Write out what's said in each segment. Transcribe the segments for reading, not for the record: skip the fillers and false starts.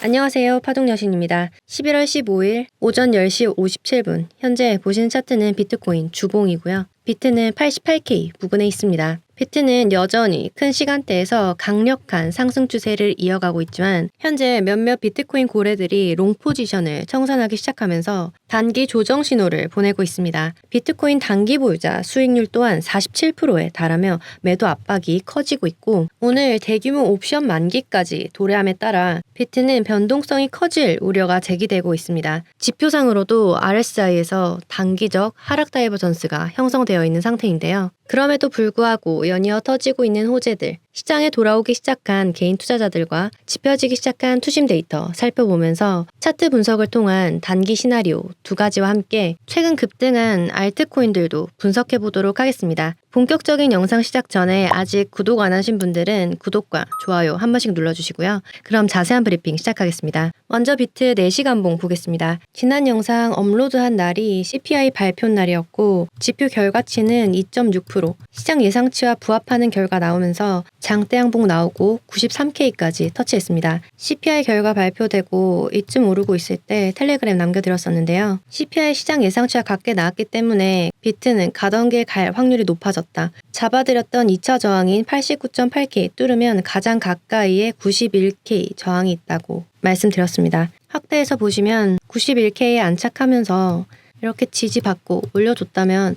안녕하세요. 파동여신입니다. 11월 15일 오전 10시 57분 현재 보시는 차트는 비트코인 주봉이고요. 비트는 88K 부근에 있습니다. 비트는 여전히 큰 시간대에서 강력한 상승 추세를 이어가고 있지만 현재 몇몇 비트코인 고래들이 롱 포지션을 청산하기 시작하면서 단기 조정 신호를 보내고 있습니다. 비트코인 단기 보유자 수익률 또한 47%에 달하며 매도 압박이 커지고 있고 오늘 대규모 옵션 만기까지 도래함에 따라 비트는 변동성이 커질 우려가 제기되고 있습니다. 지표상으로도 RSI에서 단기적 하락 다이버전스가 형성되어 있는 상태인데요. 그럼에도 불구하고 연이어 터지고 있는 호재들, 시장에 돌아오기 시작한 개인 투자자들과 짚혀지기 시작한 투심 데이터 살펴보면서 차트 분석을 통한 단기 시나리오 두 가지와 함께 최근 급등한 알트코인들도 분석해 보도록 하겠습니다. 본격적인 영상 시작 전에 아직 구독 안 하신 분들은 구독과 좋아요 한 번씩 눌러주시고요. 그럼 자세한 브리핑 시작하겠습니다. 먼저 비트 4시간봉 보겠습니다. 지난 영상 업로드한 날이 CPI 발표 날이었고 지표 결과치는 2.6%, 시장 예상치와 부합하는 결과 나오면서 장대 양봉 나오고 93K까지 터치했습니다. CPI 결과 발표되고 이쯤 오르고 있을 때 텔레그램 남겨드렸었는데요. CPI 시장 예상치와 같게 나왔기 때문에 비트는 가던 길 갈 확률이 높아졌다. 잡아드렸던 2차 저항인 89.8K 뚫으면 가장 가까이에 91K 저항이 있다고 말씀드렸습니다. 확대해서 보시면 91K에 안착하면서 이렇게 지지받고 올려줬다면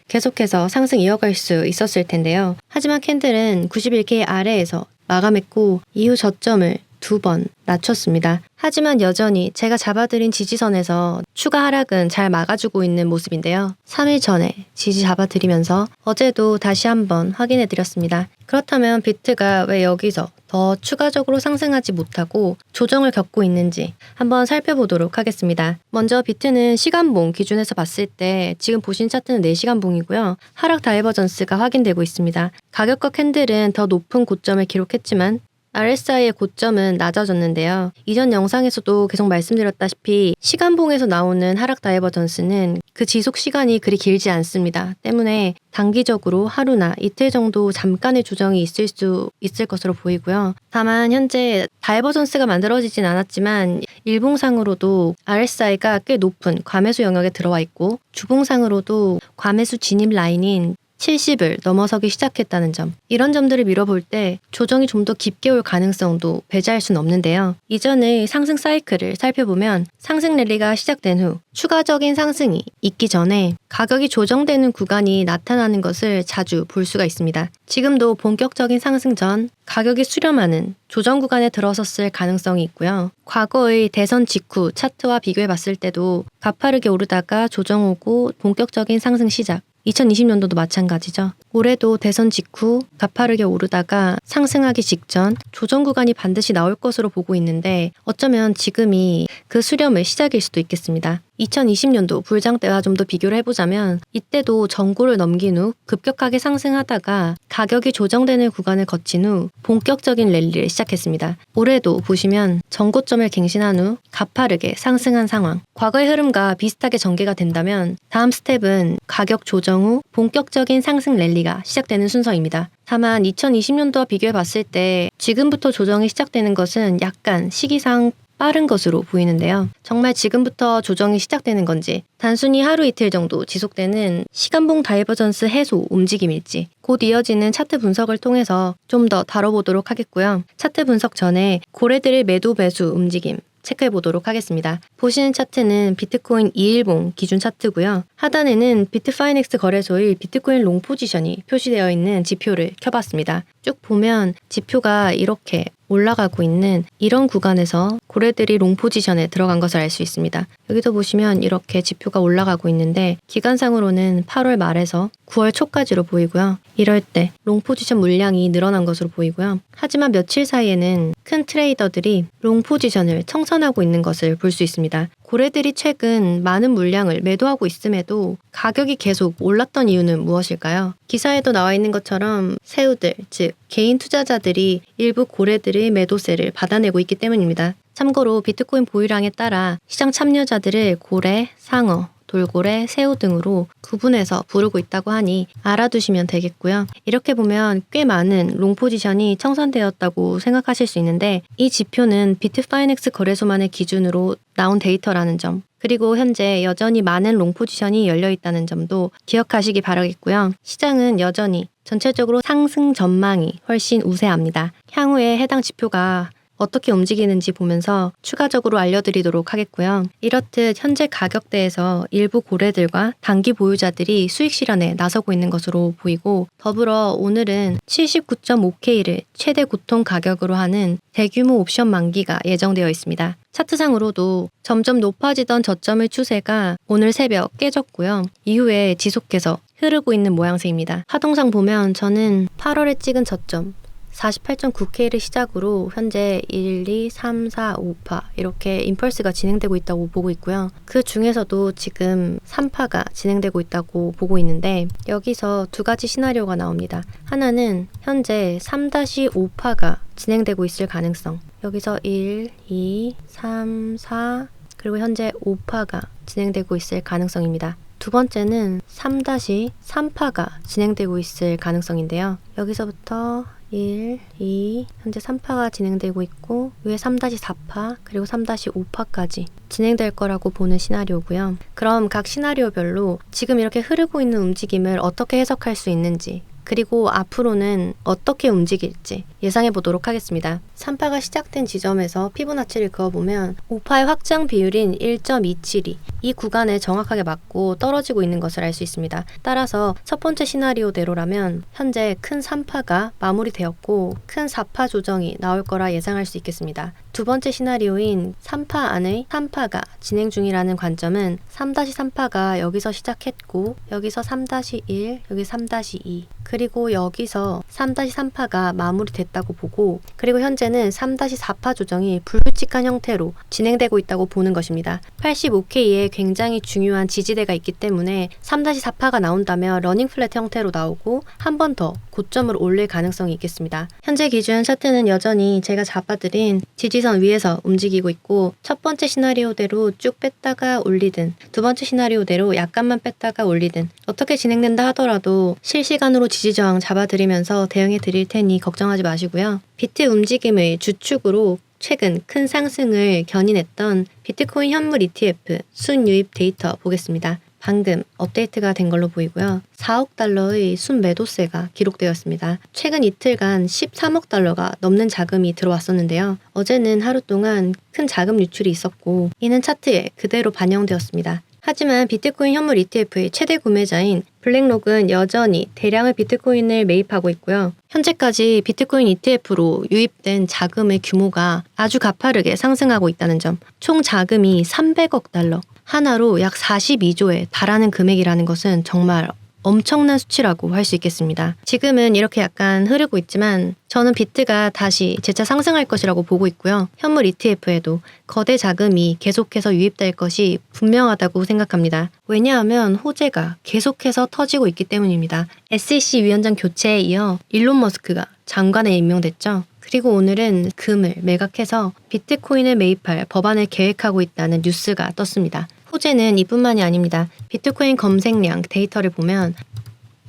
계속해서 상승 이어갈 수 있었을 텐데요. 하지만 캔들은 91K 아래에서 마감했고 이후 저점을 2번 낮췄습니다. 하지만 여전히 제가 잡아드린 지지선에서 추가 하락은 잘 막아주고 있는 모습인데요. 3일 전에 지지 잡아드리면서 어제도 다시 한번 확인해드렸습니다. 그렇다면 비트가 왜 여기서 더 추가적으로 상승하지 못하고 조정을 겪고 있는지 한번 살펴보도록 하겠습니다. 먼저 비트는 시간봉 기준에서 봤을 때 지금 보신 차트는 4시간봉이고요. 하락 다이버전스가 확인되고 있습니다. 가격과 캔들은 더 높은 고점을 기록했지만 RSI의 고점은 낮아졌는데요. 이전 영상에서도 계속 말씀드렸다시피 시간봉에서 나오는 하락 다이버전스는 그 지속 시간이 그리 길지 않습니다. 때문에 단기적으로 하루나 이틀 정도 잠깐의 조정이 있을 수 있을 것으로 보이고요. 다만 현재 다이버전스가 만들어지진 않았지만 일봉상으로도 RSI가 꽤 높은 과매수 영역에 들어와 있고 주봉상으로도 과매수 진입 라인인 70을 넘어서기 시작했다는 점. 이런 점들을 미뤄볼 때 조정이 좀 더 깊게 올 가능성도 배제할 수는 없는데요. 이전의 상승 사이클을 살펴보면 상승 랠리가 시작된 후 추가적인 상승이 있기 전에 가격이 조정되는 구간이 나타나는 것을 자주 볼 수가 있습니다. 지금도 본격적인 상승 전 가격이 수렴하는 조정 구간에 들어섰을 가능성이 있고요. 과거의 대선 직후 차트와 비교해 봤을 때도 가파르게 오르다가 조정 오고 본격적인 상승 시작. 2020년도도 마찬가지죠. 올해도 대선 직후 가파르게 오르다가 상승하기 직전 조정 구간이 반드시 나올 것으로 보고 있는데 어쩌면 지금이 그 수렴의 시작일 수도 있겠습니다. 2020년도 불장 때와 좀 더 비교를 해보자면 이때도 전고를 넘긴 후 급격하게 상승하다가 가격이 조정되는 구간을 거친 후 본격적인 랠리를 시작했습니다. 올해도 보시면 전고점을 갱신한 후 가파르게 상승한 상황. 과거의 흐름과 비슷하게 전개가 된다면 다음 스텝은 가격 조정 후 본격적인 상승 랠리가 시작되는 순서입니다. 다만 2020년도와 비교해 봤을 때 지금부터 조정이 시작되는 것은 약간 시기상 빠른 것으로 보이는데요. 정말 지금부터 조정이 시작되는 건지 단순히 하루 이틀 정도 지속되는 시간봉 다이버전스 해소 움직임일지 곧 이어지는 차트 분석을 통해서 좀 더 다뤄보도록 하겠고요. 차트 분석 전에 고래들의 매도 매수 움직임 체크해 보도록 하겠습니다. 보시는 차트는 비트코인 2일봉 기준 차트고요. 하단에는 비트파이넥스 거래소의 비트코인 롱 포지션이 표시되어 있는 지표를 켜봤습니다. 쭉 보면 지표가 이렇게 올라가고 있는 이런 구간에서 고래들이 롱 포지션에 들어간 것을 알 수 있습니다. 여기도 보시면 이렇게 지표가 올라가고 있는데 기간상으로는 8월 말에서 9월 초까지로 보이고요. 이럴 때 롱 포지션 물량이 늘어난 것으로 보이고요. 하지만 며칠 사이에는 큰 트레이더들이 롱 포지션을 청산하고 있는 것을 볼 수 있습니다. 고래들이 최근 많은 물량을 매도하고 있음에도 가격이 계속 올랐던 이유는 무엇일까요? 기사에도 나와 있는 것처럼 새우들, 즉 개인 투자자들이 일부 고래들의 매도세를 받아내고 있기 때문입니다. 참고로 비트코인 보유량에 따라 시장 참여자들을 고래, 상어, 돌고래, 새우 등으로 구분해서 부르고 있다고 하니 알아두시면 되겠고요. 이렇게 보면 꽤 많은 롱 포지션이 청산되었다고 생각하실 수 있는데 이 지표는 비트파이넥스 거래소만의 기준으로 나온 데이터라는 점, 그리고 현재 여전히 많은 롱 포지션이 열려 있다는 점도 기억하시기 바라겠고요. 시장은 여전히 전체적으로 상승 전망이 훨씬 우세합니다. 향후에 해당 지표가 어떻게 움직이는지 보면서 추가적으로 알려드리도록 하겠고요. 이렇듯 현재 가격대에서 일부 고래들과 단기 보유자들이 수익 실현에 나서고 있는 것으로 보이고, 더불어 오늘은 79.5K를 최대 고통 가격으로 하는 대규모 옵션 만기가 예정되어 있습니다. 차트상으로도 점점 높아지던 저점의 추세가 오늘 새벽 깨졌고요. 이후에 지속해서 흐르고 있는 모양새입니다. 하동상 보면 저는 8월에 찍은 저점 48.9K를 시작으로 현재 1, 2, 3, 4, 5파 이렇게 임펄스가 진행되고 있다고 보고 있고요. 그 중에서도 지금 3파가 진행되고 있다고 보고 있는데 여기서 두 가지 시나리오가 나옵니다. 하나는 현재 3-5파가 진행되고 있을 가능성, 여기서 1, 2, 3, 4 그리고 현재 5파가 진행되고 있을 가능성입니다. 두 번째는 3-3파가 진행되고 있을 가능성인데요. 여기서부터 1, 2, 현재 3파가 진행되고 있고 위에 3-4파 그리고 3-5파까지 진행될 거라고 보는 시나리오고요. 그럼 각 시나리오별로 지금 이렇게 흐르고 있는 움직임을 어떻게 해석할 수 있는지, 그리고 앞으로는 어떻게 움직일지 예상해 보도록 하겠습니다. 3파가 시작된 지점에서 피보나치를 그어보면 5파의 확장 비율인 1.272 이 구간에 정확하게 맞고 떨어지고 있는 것을 알 수 있습니다. 따라서 첫 번째 시나리오대로라면 현재 큰 3파가 마무리되었고 큰 4파 조정이 나올 거라 예상할 수 있겠습니다. 두 번째 시나리오인 3파 안의 3파가 진행 중이라는 관점은 3-3파가 여기서 시작했고 여기서 3-1, 여기 3-2 그리고 여기서 3-3파가 마무리됐다고 보고, 그리고 현재는 3-4파 조정이 불규칙한 형태로 진행되고 있다고 보는 것입니다. 85K에 굉장히 중요한 지지대가 있기 때문에 3-4파가 나온다면 러닝 플랫 형태로 나오고 한 번 더 고점을 올릴 가능성이 있겠습니다. 현재 기준 차트는 여전히 제가 잡아드린 지지선 위에서 움직이고 있고, 첫 번째 시나리오대로 쭉 뺐다가 올리든 두 번째 시나리오대로 약간만 뺐다가 올리든 어떻게 진행된다 하더라도 실시간으로 지지저항 잡아드리면서 대응해 드릴 테니 걱정하지 마시고요. 비트 움직임의 주축으로 최근 큰 상승을 견인했던 비트코인 현물 ETF 순유입 데이터 보겠습니다. 방금 업데이트가 된 걸로 보이고요. 4억 달러의 순매도세가 기록되었습니다. 최근 이틀간 13억 달러가 넘는 자금이 들어왔었는데요. 어제는 하루 동안 큰 자금 유출이 있었고 이는 차트에 그대로 반영되었습니다. 하지만 비트코인 현물 ETF의 최대 구매자인 블랙록은 여전히 대량의 비트코인을 매입하고 있고요. 현재까지 비트코인 ETF로 유입된 자금의 규모가 아주 가파르게 상승하고 있다는 점, 총 자금이 300억 달러, 하나로 약 42조에 달하는 금액이라는 것은 정말 엄청난 수치라고 할 수 있겠습니다. 지금은 이렇게 약간 흐르고 있지만 저는 비트가 다시 재차 상승할 것이라고 보고 있고요. 현물 ETF에도 거대 자금이 계속해서 유입될 것이 분명하다고 생각합니다. 왜냐하면 호재가 계속해서 터지고 있기 때문입니다. SEC 위원장 교체에 이어 일론 머스크가 장관에 임명됐죠. 그리고 오늘은 금을 매각해서 비트코인을 매입할 법안을 계획하고 있다는 뉴스가 떴습니다. 호재는 이뿐만이 아닙니다. 비트코인 검색량 데이터를 보면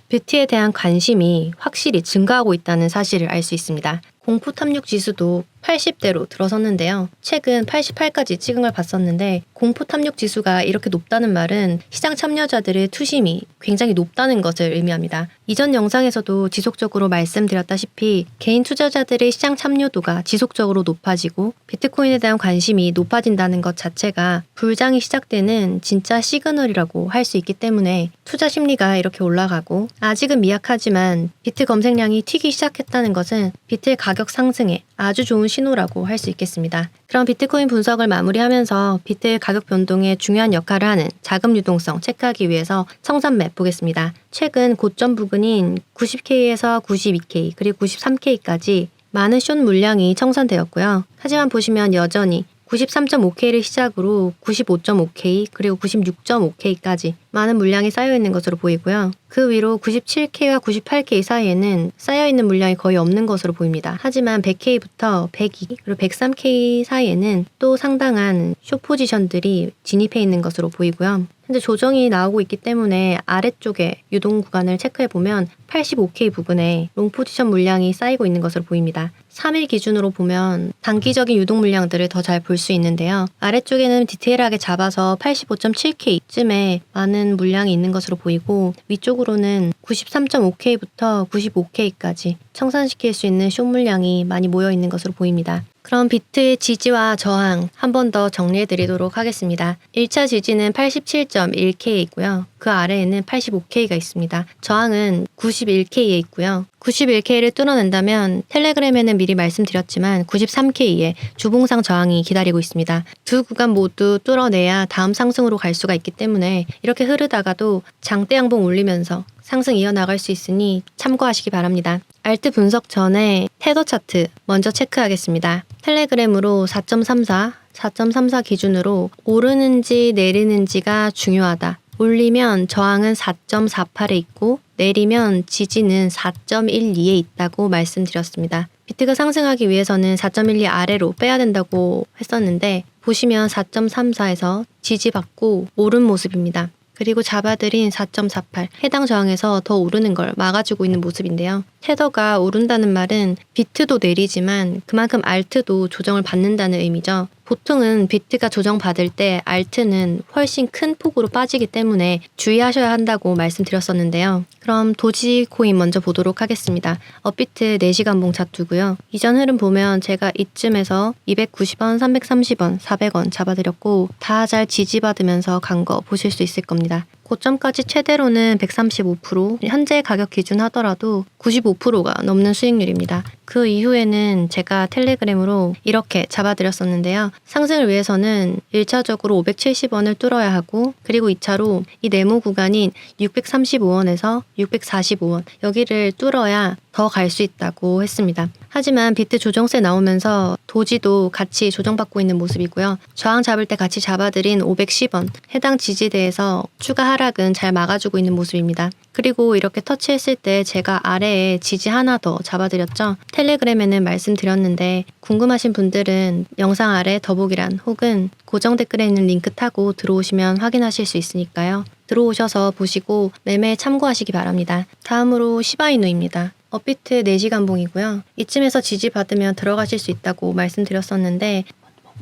뷰티에 대한 관심이 확실히 증가하고 있다는 사실을 알 수 있습니다. 공포 탐욕 지수도 80대로 들어섰는데요. 최근 88까지 찍은 걸 봤었는데 공포 탐욕 지수가 이렇게 높다는 말은 시장 참여자들의 투심이 굉장히 높다는 것을 의미합니다. 이전 영상에서도 지속적으로 말씀드렸다시피 개인 투자자들의 시장 참여도가 지속적으로 높아지고 비트코인에 대한 관심이 높아진다는 것 자체가 불장이 시작되는 진짜 시그널이라고 할 수 있기 때문에 투자 심리가 이렇게 올라가고, 아직은 미약하지만 비트 검색량이 튀기 시작했다는 것은 비트의 가격 상승에 아주 좋은 신호라고 할 수 있겠습니다. 그럼 비트코인 분석을 마무리하면서 비트의 가격 변동에 중요한 역할을 하는 자금 유동성 체크하기 위해서 청산 맵 보겠습니다. 최근 고점 부근인 90K에서 92K 그리고 93K까지 많은 숏 물량이 청산되었고요. 하지만 보시면 여전히 93.5K를 시작으로 95.5K 그리고 96.5K까지 많은 물량이 쌓여있는 것으로 보이고요. 그 위로 97K와 98K 사이에는 쌓여있는 물량이 거의 없는 것으로 보입니다. 하지만 100K부터 102 그리고 103K 사이에는 또 상당한 숏 포지션들이 진입해 있는 것으로 보이고요. 현재 조정이 나오고 있기 때문에 아래쪽에 유동 구간을 체크해보면 85K 부근에 롱 포지션 물량이 쌓이고 있는 것으로 보입니다. 3일 기준으로 보면 단기적인 유동 물량들을 더 잘 볼 수 있는데요. 아래쪽에는 디테일하게 잡아서 85.7K쯤에 많은 물량이 있는 것으로 보이고 위쪽으로는 93.5K부터 95K까지 청산시킬 수 있는 숏 물량이 많이 모여 있는 것으로 보입니다. 그럼 비트의 지지와 저항 한 번 더 정리해 드리도록 하겠습니다. 1차 지지는 87.1K이고요. 그 아래에는 85K가 있습니다. 저항은 91K에 있고요. 91K를 뚫어낸다면 텔레그램에는 미리 말씀드렸지만 93K의 주봉상 저항이 기다리고 있습니다. 두 구간 모두 뚫어내야 다음 상승으로 갈 수가 있기 때문에 이렇게 흐르다가도 장대 양봉 올리면서 상승 이어나갈 수 있으니 참고하시기 바랍니다. 알트 분석 전에 테더 차트 먼저 체크하겠습니다. 텔레그램으로 4.34 기준으로 오르는지 내리는지가 중요하다. 올리면 저항은 4.48에 있고 내리면 지지는 4.12에 있다고 말씀드렸습니다. 비트가 상승하기 위해서는 4.12 아래로 빼야 된다고 했었는데 보시면 4.34에서 지지받고 오른 모습입니다. 그리고 잡아들인 4.48 해당 저항에서 더 오르는 걸 막아주고 있는 모습인데요. 테더가 오른다는 말은 비트도 내리지만 그만큼 알트도 조정을 받는다는 의미죠. 보통은 비트가 조정받을 때 알트는 훨씬 큰 폭으로 빠지기 때문에 주의하셔야 한다고 말씀드렸었는데요. 그럼 도지코인 먼저 보도록 하겠습니다. 업비트 4시간봉 차트고요. 이전 흐름 보면 제가 이쯤에서 290원, 330원, 400원 잡아드렸고 다 잘 지지받으면서 간 거 보실 수 있을 겁니다. 고점까지 최대로는 135%, 현재 가격 기준 하더라도 95%가 넘는 수익률입니다. 그 이후에는 제가 텔레그램으로 이렇게 잡아드렸었는데요. 상승을 위해서는 1차적으로 570원을 뚫어야 하고 그리고 2차로 이 네모 구간인 635원에서 645원 여기를 뚫어야 더 갈 수 있다고 했습니다. 하지만 비트 조정세 나오면서 도지도 같이 조정받고 있는 모습이고요. 저항 잡을 때 같이 잡아드린 510원 해당 지지대에서 추가 하락은 잘 막아주고 있는 모습입니다. 그리고 이렇게 터치했을 때 제가 아래에 지지 하나 더 잡아드렸죠. 텔레그램에는 말씀드렸는데 궁금하신 분들은 영상 아래 더보기란 혹은 고정 댓글에 있는 링크 타고 들어오시면 확인하실 수 있으니까요. 들어오셔서 보시고 매매에 참고하시기 바랍니다. 다음으로 시바이누입니다. 업비트 4시간봉이고요. 이쯤에서 지지받으면 들어가실 수 있다고 말씀드렸었는데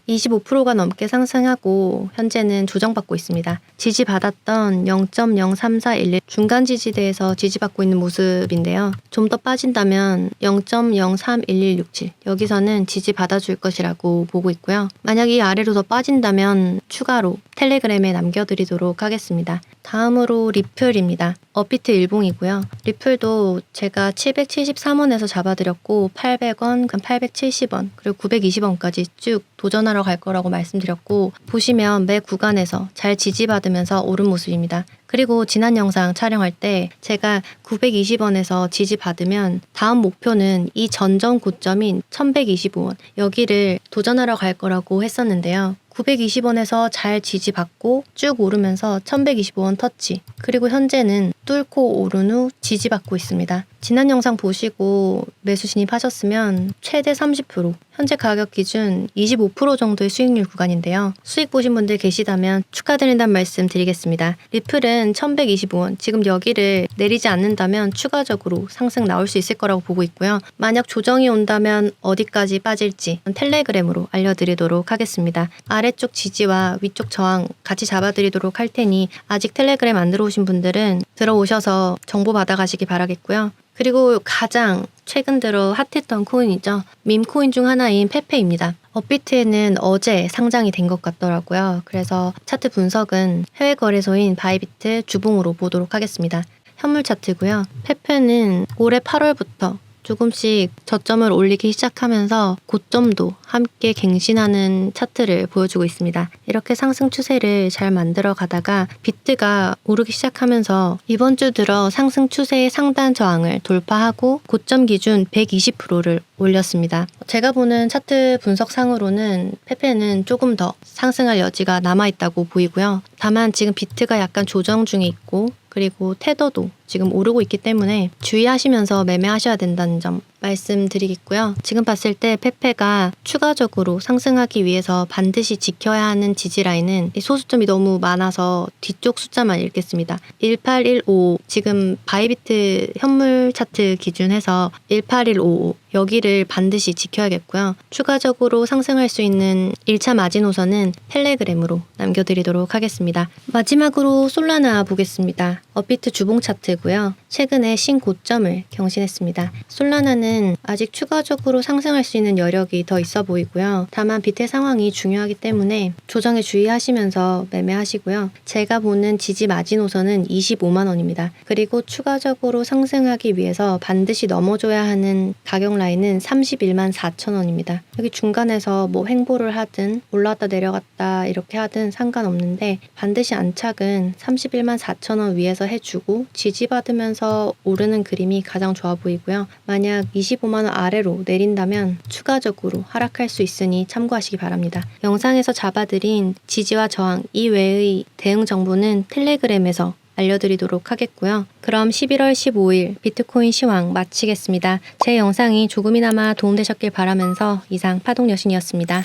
25%가 넘게 상승하고 현재는 조정받고 있습니다. 지지받았던 0.03411 중간 지지대에서 지지받고 있는 모습인데요. 좀 더 빠진다면 0.031167 여기서는 지지받아줄 것이라고 보고 있고요. 만약 이 아래로 더 빠진다면 추가로 텔레그램에 남겨드리도록 하겠습니다. 다음으로 리플입니다. 업비트 일봉이고요. 리플도 제가 773원에서 잡아드렸고 800원, 870원, 그리고 920원까지 쭉 도전하러 갈 거라고 말씀드렸고 보시면 매 구간에서 잘 지지받으면서 오른 모습입니다. 그리고 지난 영상 촬영할 때 제가 920원에서 지지받으면 다음 목표는 이 전전 고점인 1125원 여기를 도전하러 갈 거라고 했었는데요. 920원에서 잘 지지받고 쭉 오르면서 1125원 터치 그리고 현재는 뚫고 오른 후 지지받고 있습니다. 지난 영상 보시고 매수 진입하셨으면 최대 30% 현재 가격 기준 25% 정도의 수익률 구간인데요. 수익 보신 분들 계시다면 축하드린다는 말씀 드리겠습니다. 리플은 1125원 지금 여기를 내리지 않는다면 추가적으로 상승 나올 수 있을 거라고 보고 있고요. 만약 조정이 온다면 어디까지 빠질지 텔레그램으로 알려드리도록 하겠습니다. 아래쪽 지지와 위쪽 저항 같이 잡아드리도록 할 테니 아직 텔레그램 안 들어오신 분들은 들어오셔서 정보 받아가시기 바라겠고요. 그리고 가장 최근 들어 핫했던 코인이죠. 밈코인 중 하나인 페페입니다. 업비트에는 어제 상장이 된 것 같더라고요. 그래서 차트 분석은 해외 거래소인 바이비트 주봉으로 보도록 하겠습니다. 현물 차트고요. 페페는 올해 8월부터 조금씩 저점을 올리기 시작하면서 고점도 함께 갱신하는 차트를 보여주고 있습니다. 이렇게 상승 추세를 잘 만들어 가다가 비트가 오르기 시작하면서 이번 주 들어 상승 추세의 상단 저항을 돌파하고 고점 기준 120%를 올렸습니다. 제가 보는 차트 분석상으로는 페페는 조금 더 상승할 여지가 남아있다고 보이고요. 다만 지금 비트가 약간 조정 중에 있고 그리고 테더도 지금 오르고 있기 때문에 주의하시면서 매매하셔야 된다는 점 말씀드리겠고요. 지금 봤을 때 페페가 추가적으로 상승하기 위해서 반드시 지켜야 하는 지지라인은 이 소수점이 너무 많아서 뒤쪽 숫자만 읽겠습니다. 18155 지금 바이비트 현물 차트 기준해서 18155 여기를 반드시 지켜야겠고요. 추가적으로 상승할 수 있는 1차 마지노선은 텔레그램으로 남겨드리도록 하겠습니다. 마지막으로 솔라나 보겠습니다. 업비트 주봉 차트고요. 최근에 신고점을 경신했습니다. 솔라나는 아직 추가적으로 상승할 수 있는 여력이 더 있어 보이고요. 다만 비트 상황이 중요하기 때문에 조정에 주의하시면서 매매하시고요. 제가 보는 지지 마지노선은 25만 원입니다. 그리고 추가적으로 상승하기 위해서 반드시 넘어줘야 하는 가격 라인은 31만 4천 원입니다. 여기 중간에서 뭐 횡보를 하든 올라왔다 내려갔다 이렇게 하든 상관없는데 반드시 안착은 31만 4천 원 위에서 해주고 지지받으면서 오르는 그림이 가장 좋아 보이고요. 만약 25만 원 아래로 내린다면 추가적으로 하락할 수 있으니 참고하시기 바랍니다. 영상에서 잡아드린 지지와 저항 이외의 대응 정보는 텔레그램에서 알려드리도록 하겠고요. 그럼 11월 15일 비트코인 시황 마치겠습니다. 제 영상이 조금이나마 도움되셨길 바라면서 이상 파동여신이었습니다.